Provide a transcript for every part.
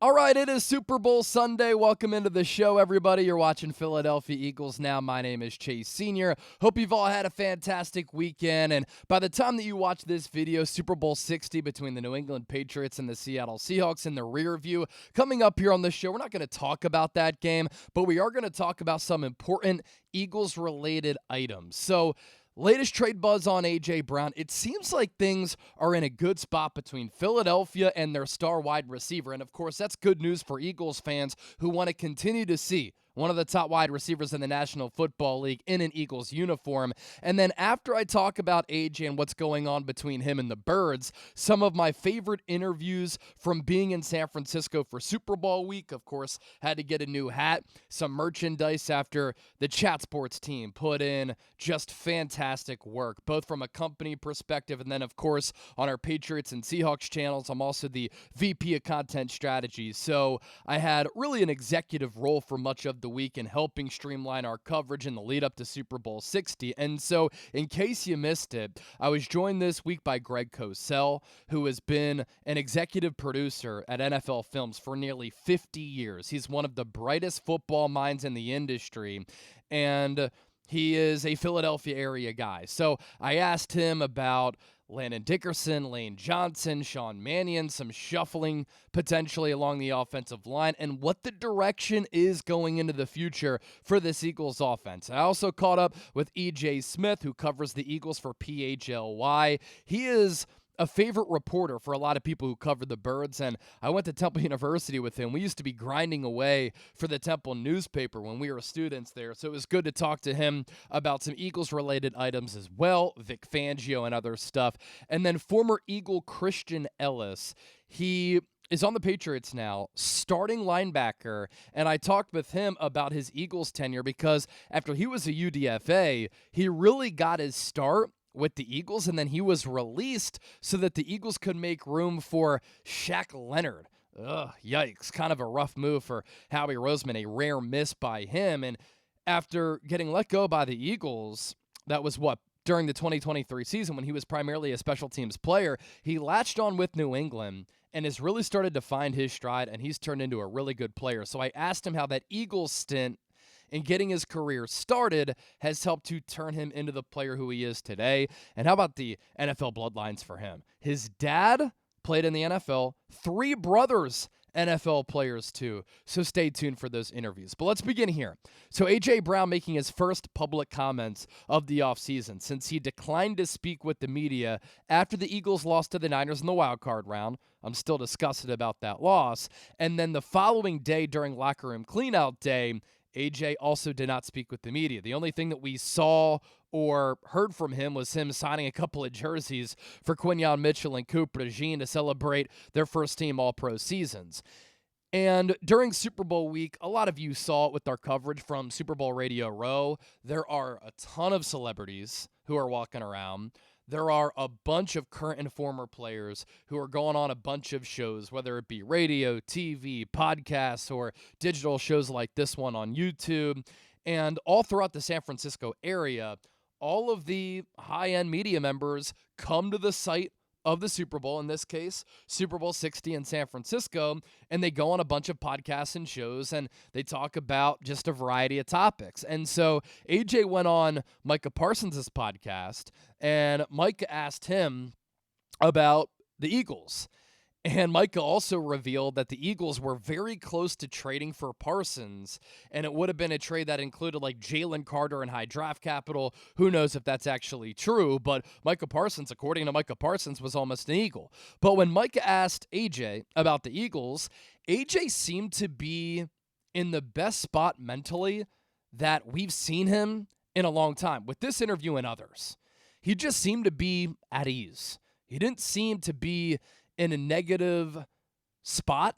All right, it is Super Bowl Sunday. Welcome into the show, everybody. You're watching Philadelphia Eagles now. My name is Chase Sr. Hope you've all had a fantastic weekend. And by the time that you watch this video, Super Bowl 60 between the New England Patriots and the Seattle Seahawks in the rear view. Coming up here on the show, we're not going to talk about that game, but we are going to talk about some important Eagles-related items. So, latest trade buzz on A.J. Brown. It seems like things are in a good spot between Philadelphia and their star wide receiver. And, of course, that's good news for Eagles fans who want to continue to see one of the top wide receivers in the National Football League in an Eagles uniform. And then after I talk about AJ and what's going on between him and the Birds, some of my favorite interviews from being in San Francisco for Super Bowl week. Of course, had to get a new hat, some merchandise after the Chat Sports team put in just fantastic work, both from a company perspective and then, of course, on our Patriots and Seahawks channels. I'm also the VP of Content Strategy. So I had really an executive role for much of the week in helping streamline our coverage in the lead up to Super Bowl 60. And so, in case you missed it, I was joined this week by Greg Cosell, who has been an executive producer at NFL Films for nearly 50 years. He's one of the brightest football minds in the industry, and he is a Philadelphia area guy. So I asked him about Landon Dickerson, Lane Johnson, Sean Mannion, some shuffling potentially along the offensive line, and what the direction is going into the future for this Eagles offense. I also caught up with E.J. Smith, who covers the Eagles for PHLY. He is a favorite reporter for a lot of people who cover the Birds, and I went to Temple University with him. We used to be grinding away for the Temple newspaper when we were students there, so it was good to talk to him about some Eagles-related items as well, Vic Fangio and other stuff. And then former Eagle Christian Ellis, he is on the Patriots now, starting linebacker, and I talked with him about his Eagles tenure because after he was a UDFA, he really got his start with the Eagles, and then he was released so that the Eagles could make room for Shaq Leonard. Ugh, yikes. Kind of a rough move for Howie Roseman, a rare miss by him. And after getting let go by the Eagles, that was during the 2023 season when he was primarily a special teams player, he latched on with New England and has really started to find his stride, and he's turned into a really good player. So I asked him how that Eagles stint in getting his career started has helped to turn him into the player who he is today. And how about the NFL bloodlines for him? His dad played in the NFL, 3 brothers NFL players too. So stay tuned for those interviews. But let's begin here. So A.J. Brown making his first public comments of the offseason since he declined to speak with the media after the Eagles lost to the Niners in the wild card round. I'm still disgusted about that loss. And then the following day during locker room cleanout day, AJ also did not speak with the media. The only thing that we saw or heard from him was him signing a couple of jerseys for Quinyon Mitchell and Cooper DeJean to celebrate their first team All-Pro seasons. And during Super Bowl week, a lot of you saw it with our coverage from Super Bowl Radio Row. There are a ton of celebrities who are walking around. There are a bunch of current and former players who are going on a bunch of shows, whether it be radio, TV, podcasts, or digital shows like this one on YouTube. And all throughout the San Francisco area, all of the high-end media members come to the site of the Super Bowl, in this case, Super Bowl 60 in San Francisco, and they go on a bunch of podcasts and shows, and they talk about just a variety of topics. And so AJ went on Micah Parsons' podcast, and Micah asked him about the Eagles. And Micah also revealed that the Eagles were very close to trading for Parsons, and it would have been a trade that included like Jalen Carter and high draft capital. Who knows if that's actually true, but Micah Parsons, according to Micah Parsons, was almost an Eagle. But when Micah asked AJ about the Eagles, AJ seemed to be in the best spot mentally that we've seen him in a long time. With this interview and others, he just seemed to be at ease. He didn't seem to be in a negative spot,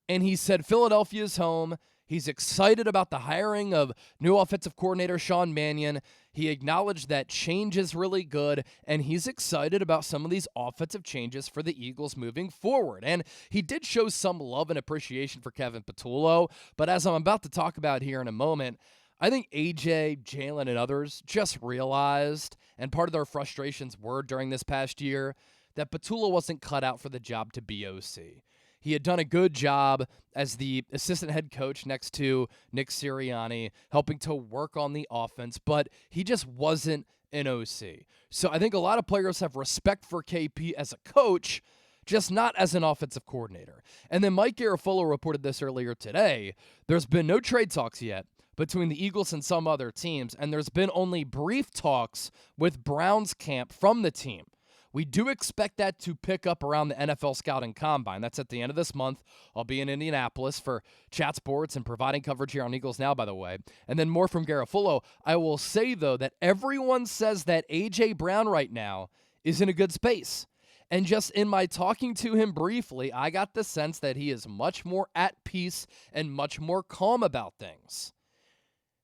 and he said Philadelphia's home. He's excited about the hiring of new offensive coordinator Sean Mannion. He acknowledged that change is really good, and he's excited about some of these offensive changes for the Eagles moving forward. And he did show some love and appreciation for Kevin Patullo, but as I'm about to talk about here in a moment, I think AJ, Jalen, and others just realized, and part of their frustrations were during this past year, that Patullo wasn't cut out for the job to be OC. He had done a good job as the assistant head coach next to Nick Sirianni, helping to work on the offense, but he just wasn't an OC. So I think a lot of players have respect for KP as a coach, just not as an offensive coordinator. And then Mike Garafolo reported this earlier today. There's been no trade talks yet between the Eagles and some other teams, and there's been only brief talks with Browns camp from the team. We do expect that to pick up around the NFL Scouting Combine. That's at the end of this month. I'll be in Indianapolis for Chat Sports and providing coverage here on Eagles Now, by the way. And then more from Garafolo. I will say, though, that everyone says that A.J. Brown right now is in a good space. And just in my talking to him briefly, I got the sense that he is much more at peace and much more calm about things.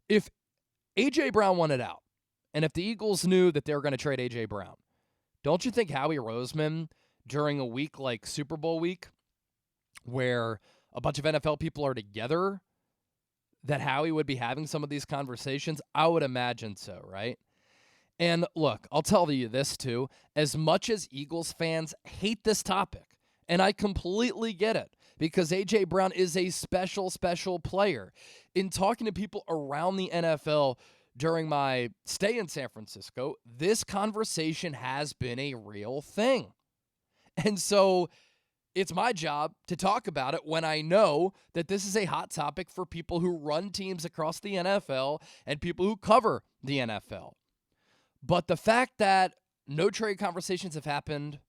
If A.J. Brown wanted out, and if the Eagles knew that they were going to trade A.J. Brown, don't you think Howie Roseman, during a week like Super Bowl week, where a bunch of NFL people are together, that Howie would be having some of these conversations? I would imagine so, right? And look, I'll tell you this too. As much as Eagles fans hate this topic, and I completely get it, because A.J. Brown is a special, special player. In talking to people around the NFL during my stay in San Francisco, this conversation has been a real thing. And so it's my job to talk about it when I know that this is a hot topic for people who run teams across the NFL and people who cover the NFL. But the fact that no trade conversations have happened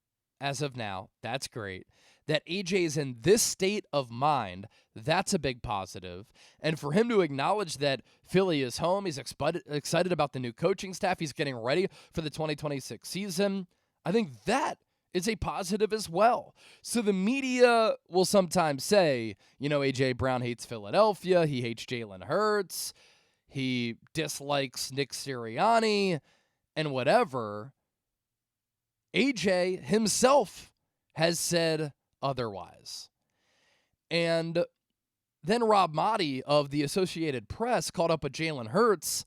as of now, that's great. That AJ is in this state of mind, that's a big positive. And for him to acknowledge that Philly is home, he's excited about the new coaching staff, he's getting ready for the 2026 season, I think that is a positive as well. So the media will sometimes say, you know, AJ Brown hates Philadelphia, he hates Jalen Hurts, he dislikes Nick Sirianni, and whatever. AJ himself has said otherwise. And then Rob Motti of the Associated Press caught up with Jalen Hurts,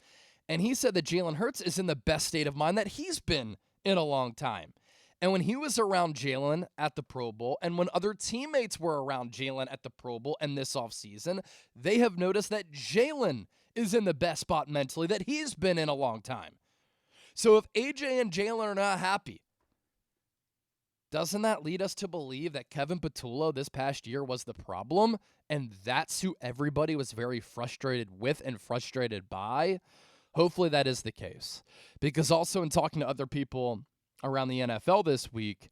and he said that Jalen Hurts is in the best state of mind that he's been in a long time. And when he was around Jalen at the Pro Bowl, and when other teammates were around Jalen at the Pro Bowl and this offseason, they have noticed that Jalen is in the best spot mentally that he's been in a long time. So if AJ and Jalen are not happy, doesn't that lead us to believe that Kevin Patullo this past year was the problem, and that's who everybody was very frustrated with and frustrated by? Hopefully that is the case. Because also in talking to other people around the NFL this week,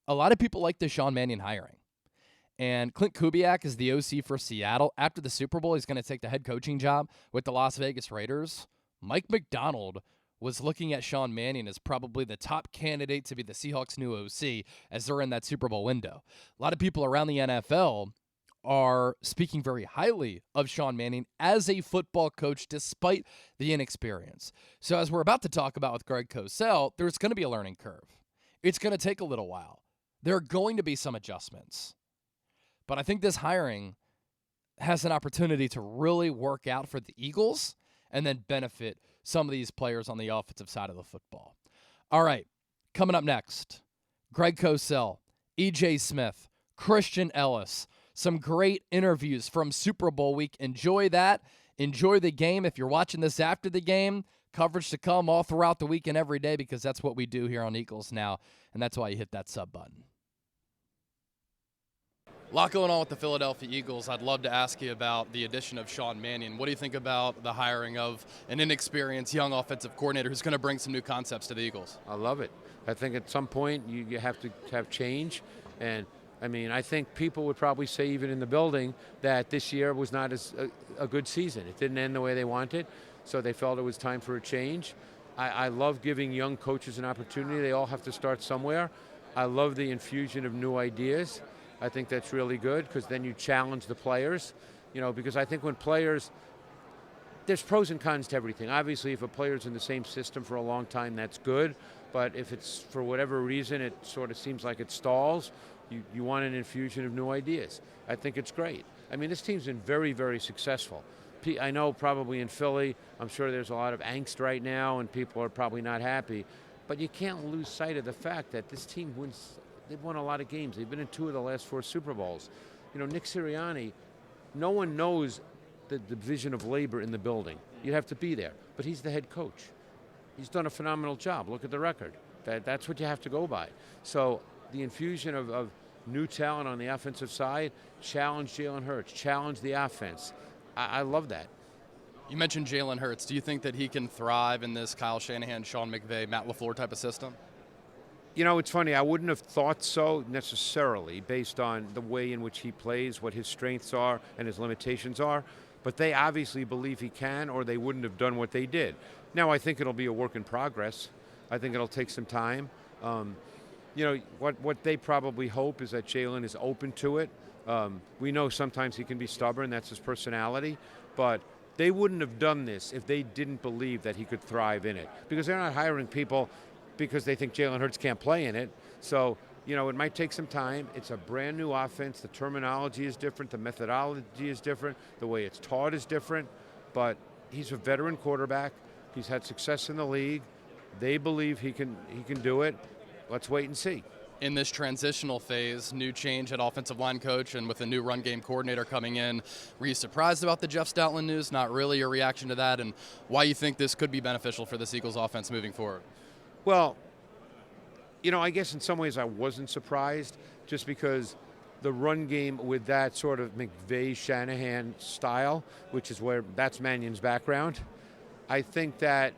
a lot of people like the Sean Mannion hiring. And Clint Kubiak is the OC for Seattle. After the Super Bowl, he's going to take the head coaching job with the Las Vegas Raiders. Mike McDonald was looking at Sean Mannion as probably the top candidate to be the Seahawks' new OC as they're in that Super Bowl window. A lot of people around the NFL are speaking very highly of Sean Mannion as a football coach despite the inexperience. So as we're about to talk about with Greg Cosell, there's going to be a learning curve. It's going to take a little while. There are going to be some adjustments. But I think this hiring has an opportunity to really work out for the Eagles and then benefit some of these players on the offensive side of the football. All right, coming up next, Greg Cosell, E.J. Smith, Christian Ellis, some great interviews from Super Bowl week. Enjoy that. Enjoy the game. If you're watching this after the game, coverage to come all throughout the week and every day, because that's what we do here on Eagles Now, and that's why you hit that sub button. A lot going on with the Philadelphia Eagles. I'd love to ask you about the addition of Sean Mannion. What do you think about the hiring of an inexperienced young offensive coordinator who's going to bring some new concepts to the Eagles? I love it. I think at some point you have to have change. And, I mean, I think people would probably say even in the building that this year was not as a good season. It didn't end the way they wanted, so they felt it was time for a change. I love giving young coaches an opportunity. They all have to start somewhere. I love the infusion of new ideas. I think that's really good because then you challenge the players, you know, because I think when players, there's pros and cons to everything. Obviously, if a player's in the same system for a long time, that's good. But if it's, for whatever reason, it sort of seems like it stalls, you want an infusion of new ideas. I think it's great. I mean, this team's been very, very successful. I know probably in Philly, I'm sure there's a lot of angst right now and people are probably not happy. But you can't lose sight of the fact that this team wins they've won a lot of games. They've been in 2 of the last 4 Super Bowls. Nick Sirianni, no one knows the division of labor in the building. You have to be there. But he's the head coach. He's done a phenomenal job. Look at the record. That's what you have to go by. So the infusion of new talent on the offensive side, challenge Jalen Hurts, challenge the offense. I love that. You mentioned Jalen Hurts. Do you think that he can thrive in this Kyle Shanahan, Sean McVay, Matt LaFleur type of system? It's funny. I wouldn't have thought so necessarily based on the way in which he plays, what his strengths are and his limitations are. But they obviously believe he can, or they wouldn't have done what they did. Now, I think it'll be a work in progress. I think it'll take some time. What they probably hope is that Jalen is open to it. We know sometimes he can be stubborn. That's his personality. But they wouldn't have done this if they didn't believe that he could thrive in it. Because they're not hiring people because they think Jalen Hurts can't play in it. So, it might take some time. It's a brand new offense. The terminology is different. The methodology is different. The way it's taught is different. But he's a veteran quarterback. He's had success in the league. They believe he can do it. Let's wait and see. In this transitional phase, new change at offensive line coach and with a new run game coordinator coming in, were you surprised about the Jeff Stoutland news? Not really. Your reaction to that and why you think this could be beneficial for this Eagles offense moving forward? Well, I guess in some ways I wasn't surprised just because the run game with that sort of McVay-Shanahan style, which is that's Mannion's background, I think that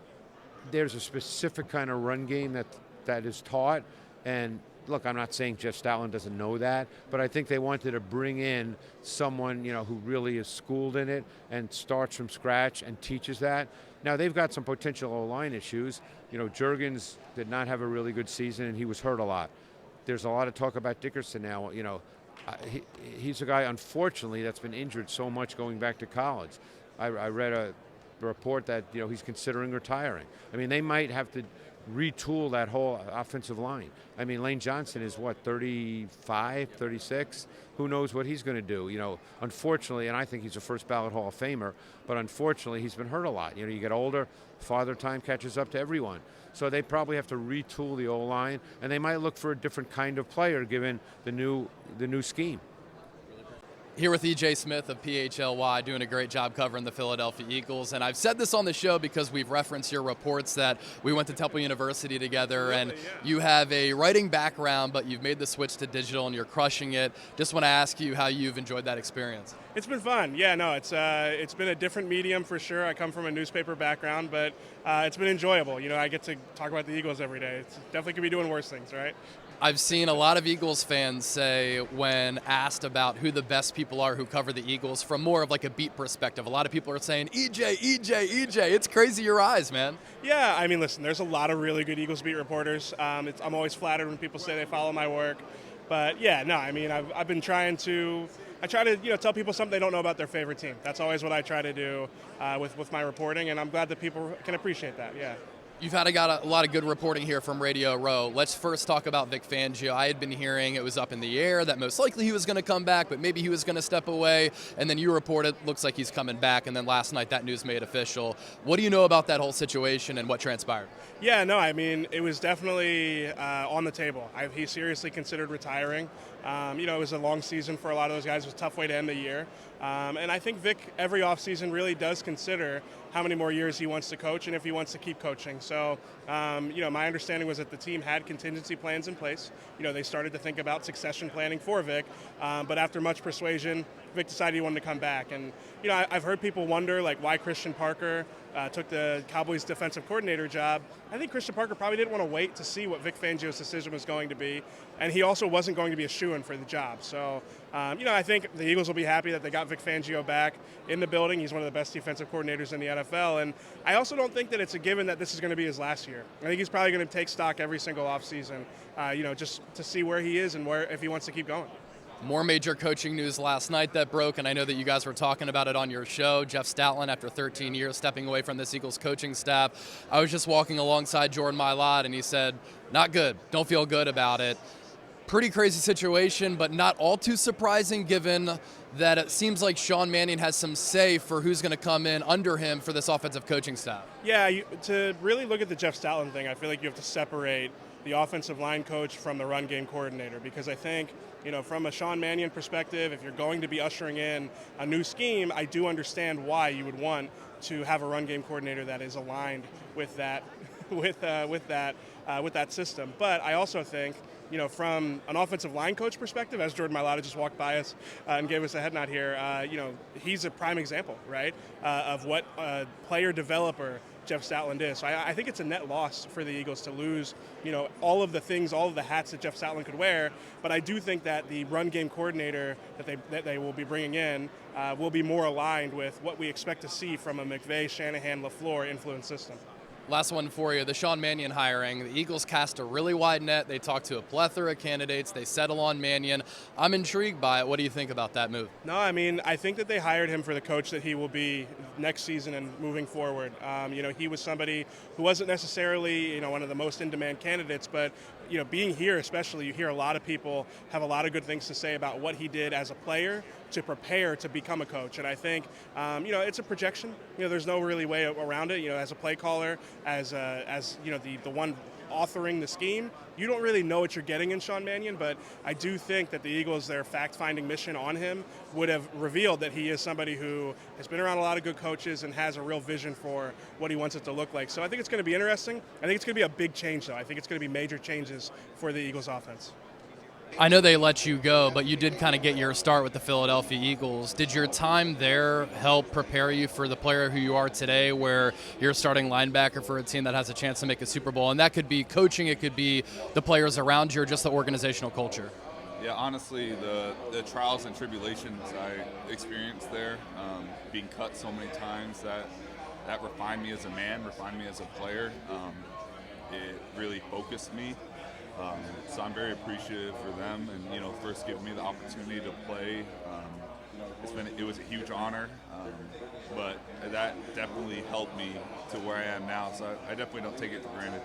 there's a specific kind of run game that is taught. And look, I'm not saying Jeff Stoutland doesn't know that, but I think they wanted to bring in someone, who really is schooled in it and starts from scratch and teaches that. Now, they've got some potential O-line issues. Juergens did not have a really good season, and he was hurt a lot. There's a lot of talk about Dickerson now. He's a guy, unfortunately, that's been injured so much going back to college. I read a report that, he's considering retiring. I mean, they might have to retool that whole offensive line. I mean, Lane Johnson is 35, 36? Who knows what he's going to do? Unfortunately, and I think he's a first ballot Hall of Famer, but unfortunately he's been hurt a lot. You get older, father time catches up to everyone. So they probably have to retool the O-line, and they might look for a different kind of player given the new scheme. Here with E.J. Smith of PHLY, doing a great job covering the Philadelphia Eagles. And I've said this on the show because we've referenced your reports that we went to Temple University together. Really? And yeah. You have a writing background, but you've made the switch to digital and you're crushing it. Just want to ask you how you've enjoyed that experience. It's been fun. Yeah, no, it's been a different medium for sure. I come from a newspaper background, but it's been enjoyable. I get to talk about the Eagles every day. It's definitely could be doing worse things, right? I've seen a lot of Eagles fans say when asked about who the best people are who cover the Eagles from more of like a beat perspective, a lot of people are saying, EJ. It's crazy your eyes, man. Yeah, I mean, listen, there's a lot of really good Eagles beat reporters. I'm always flattered when people say they follow my work. But yeah, no, I mean, I've been trying to tell people something they don't know about their favorite team. That's always what I try to do with my reporting, and I'm glad that people can appreciate that, yeah. You've got a lot of good reporting here from Radio Row. Let's first talk about Vic Fangio. I had been hearing it was up in the air that most likely he was going to come back, but maybe he was going to step away. And then you reported, looks like he's coming back. And then last night that news made official. What do you know about that whole situation and what transpired? Yeah, no, I mean, it was definitely on the table. He seriously considered retiring. It was a long season for a lot of those guys. It was a tough way to end the year. And I think Vic, every offseason, really does consider how many more years he wants to coach and if he wants to keep coaching. So, my understanding was that the team had contingency plans in place. They started to think about succession planning for Vic. But after much persuasion, Vic decided he wanted to come back. And, I've heard people wonder, why Christian Parker took the Cowboys defensive coordinator job. I think Christian Parker probably didn't want to wait to see what Vic Fangio's decision was going to be. And he also wasn't going to be a shoo-in for the job. So, I think the Eagles will be happy that they got Vic Fangio back in the building. He's one of the best defensive coordinators in the NFL. And I also don't think that it's a given that this is going to be his last year. I think he's probably going to take stock every single offseason, just to see where he is and if he wants to keep going. More major coaching news last night that broke, and I know that you guys were talking about it on your show. Jeff Stoutland, after 13 years, stepping away from this Eagles coaching staff. I was just walking alongside Jordan Mailata, and he said, not good, don't feel good about it. Pretty crazy situation, but not all too surprising given that it seems like Sean Mannion has some say for who's going to come in under him for this offensive coaching staff. Yeah, to really look at the Jeff Stoutland thing, I feel like you have to separate the offensive line coach from the run game coordinator, because I think, from a Sean Mannion perspective, if you're going to be ushering in a new scheme, I do understand why you would want to have a run game coordinator that is aligned with that, with that system. But I also think, from an offensive line coach perspective, as Jordan Mailata just walked by us and gave us a head nod here, he's a prime example, right, of what a player developer Jeff Stoutland is. So I think it's a net loss for the Eagles to lose, all of the things, all of the hats that Jeff Stoutland could wear. But I do think that the run game coordinator that they will be bringing in will be more aligned with what we expect to see from a McVay, Shanahan, LaFleur influence system. Last one for you, the Sean Mannion hiring. The Eagles cast a really wide net. They talked to a plethora of candidates. They settle on Mannion. I'm intrigued by it. What do you think about that move? No, I think that they hired him for the coach that he will be next season and moving forward. He was somebody who wasn't necessarily, one of the most in-demand candidates, but, being here especially, you hear a lot of people have a lot of good things to say about what he did as a player to prepare to become a coach. And I think, it's a projection. There's no really way around it. As a play caller, as the one authoring the scheme, you don't really know what you're getting in Sean Mannion, but I do think that the Eagles, their fact-finding mission on him would have revealed that he is somebody who has been around a lot of good coaches and has a real vision for what he wants it to look like. So I think it's going to be interesting. I think it's going to be a big change, though. I think it's going to be major changes for the Eagles offense. I know they let you go, but you did kind of get your start with the Philadelphia Eagles. Did your time there help prepare you for the player who you are today, where you're a starting linebacker for a team that has a chance to make a Super Bowl? And that could be coaching, it could be the players around you, or just the organizational culture. Yeah, honestly, the trials and tribulations I experienced there, being cut so many times, that refined me as a man, refined me as a player. It really focused me. So I'm very appreciative for them, and first giving me the opportunity to play. It was a huge honor, but that definitely helped me to where I am now. So I definitely don't take it for granted.